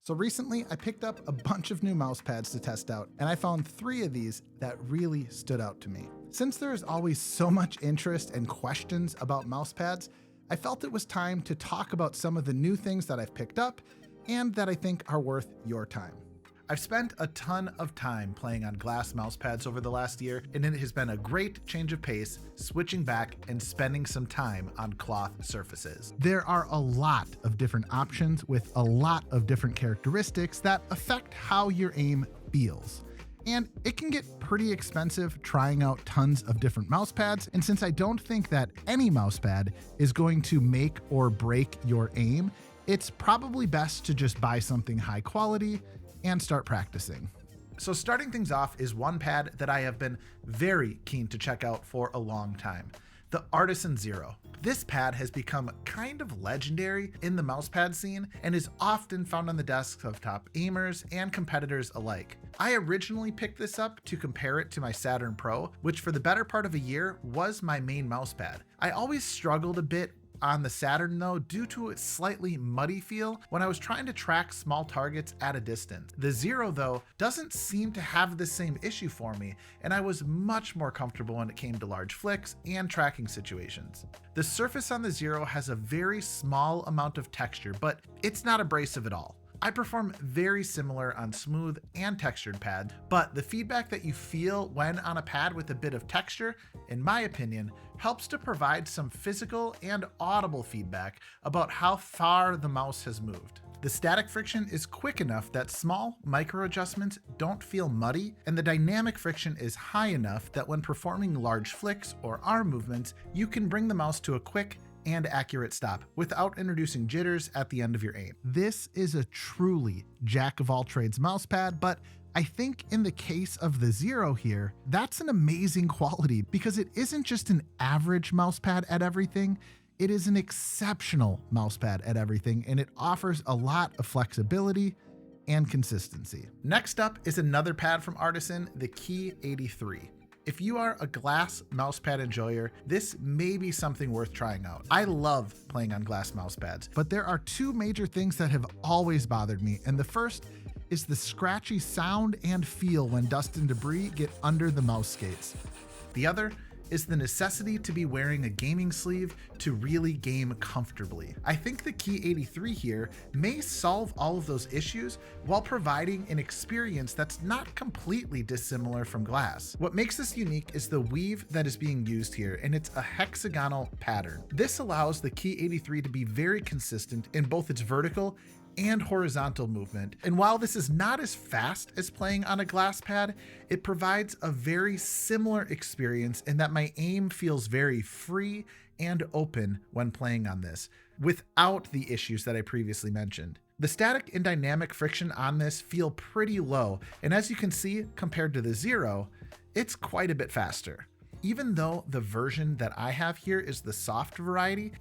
So recently I picked up a bunch of new mouse pads to test out, and I found 3 of these that really stood out to me. Since there is always so much interest and questions about mouse pads, I felt it was time to talk about some of the new things that I've picked up and that I think are worth your time. I've spent a ton of time playing on glass mouse pads over the last year, and it has been a great change of pace, switching back and spending some time on cloth surfaces. There are a lot of different options with a lot of different characteristics that affect how your aim feels. And it can get pretty expensive trying out tons of different mouse pads, and since I don't think that any mouse pad is going to make or break your aim, it's probably best to just buy something high quality and start practicing. So starting things off is one pad that I have been very keen to check out for a long time, the Artisan Zero. This pad has become kind of legendary in the mousepad scene and is often found on the desks of top aimers and competitors alike. I originally picked this up to compare it to my Saturn Pro, which for the better part of a year was my main mousepad. I always struggled a bit on the Saturn though, due to its slightly muddy feel when I was trying to track small targets at a distance. The Zero though doesn't seem to have the same issue for me, and I was much more comfortable when it came to large flicks and tracking situations. The surface on the Zero has a very small amount of texture, but it's not abrasive at all. I perform very similar on smooth and textured pads, but the feedback that you feel when on a pad with a bit of texture, in my opinion, helps to provide some physical and audible feedback about how far the mouse has moved. The static friction is quick enough that small micro adjustments don't feel muddy, and the dynamic friction is high enough that when performing large flicks or arm movements, you can bring the mouse to a quick and accurate stop without introducing jitters at the end of your aim. This is a truly jack of all trades mousepad, but I think in the case of the Zero here, that's an amazing quality because it isn't just an average mousepad at everything, it is an exceptional mousepad at everything, and it offers a lot of flexibility and consistency. Next up is another pad from Artisan, the Key 83. If you are a glass mousepad enjoyer, this may be something worth trying out. I love playing on glass mousepads, but there are 2 major things that have always bothered me, and the first is the scratchy sound and feel when dust and debris get under the mouse skates. The other is the necessity to be wearing a gaming sleeve to really game comfortably. I think the Key 83 here may solve all of those issues while providing an experience that's not completely dissimilar from glass. What makes this unique is the weave that is being used here, and it's a hexagonal pattern. This allows the Key 83 to be very consistent in both its vertical and horizontal movement. And while this is not as fast as playing on a glass pad, it provides a very similar experience in that my aim feels very free and open when playing on this, without the issues that I previously mentioned. The static and dynamic friction on this feel pretty low, and as you can see, compared to the Zero, it's quite a bit faster. Even though the version that I have here is the soft variety,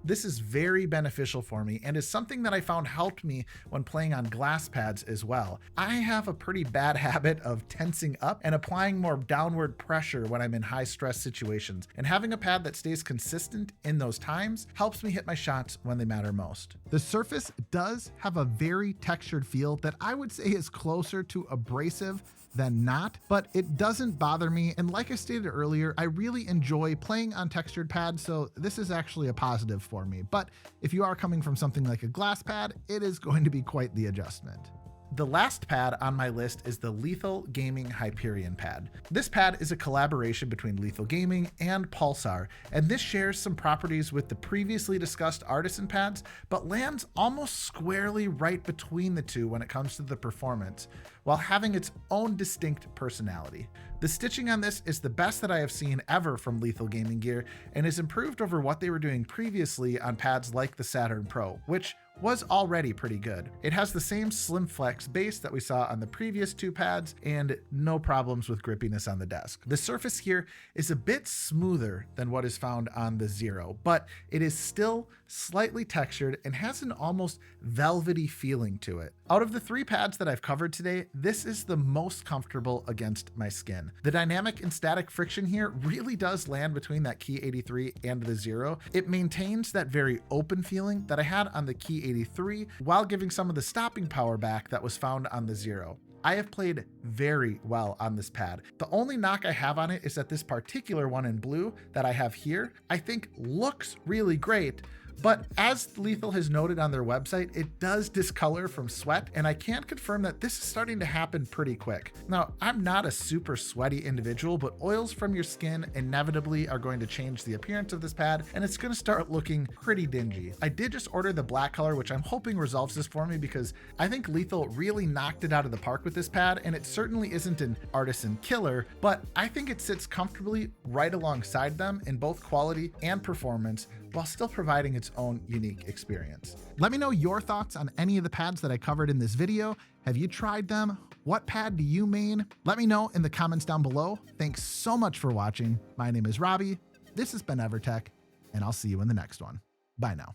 This is very beneficial for me and is something that I found helped me when playing on glass pads as well. I have a pretty bad habit of tensing up and applying more downward pressure when I'm in high stress situations, and having a pad that stays consistent in those times helps me hit my shots when they matter most. The surface does have a very textured feel that I would say is closer to abrasive than not, but it doesn't bother me, and like I stated earlier, I really enjoy playing on textured pads, so this is actually a positive for me. But if you are coming from something like a glass pad, it is going to be quite the adjustment. The last pad on my list is the Lethal Gaming Hyperion pad. This pad is a collaboration between Lethal Gaming and Pulsar, and this shares some properties with the previously discussed Artisan pads, but lands almost squarely right between the two when it comes to the performance, while having its own distinct personality. The stitching on this is the best that I have seen ever from Lethal Gaming gear, and is improved over what they were doing previously on pads like the Saturn Pro, which was already pretty good. It has the same slim flex base that we saw on the previous two pads and no problems with grippiness on the desk. The surface here is a bit smoother than what is found on the Zero, but it is still slightly textured and has an almost velvety feeling to it. Out of the three pads that I've covered today, this is the most comfortable against my skin. The dynamic and static friction here really does land between that Key 83 and the Zero. It maintains that very open feeling that I had on the Key 83 while giving some of the stopping power back that was found on the Zero. I have played very well on this pad. The only knock I have on it is that this particular one in blue that I have here, I think looks really great, but as Lethal has noted on their website, it does discolor from sweat, and I can confirm that this is starting to happen pretty quick. Now, I'm not a super sweaty individual, but oils from your skin inevitably are going to change the appearance of this pad, and it's going to start looking pretty dingy. I did just order the black color, which I'm hoping resolves this for me because I think Lethal really knocked it out of the park with this pad, and it certainly isn't an artisan killer, but I think it sits comfortably right alongside them in both quality and performance, while still providing its own unique experience. Let me know your thoughts on any of the pads that I covered in this video. Have you tried them? What pad do you main? Let me know in the comments down below. Thanks so much for watching. My name is Robbie. This has been EverTech, and I'll see you in the next one. Bye now.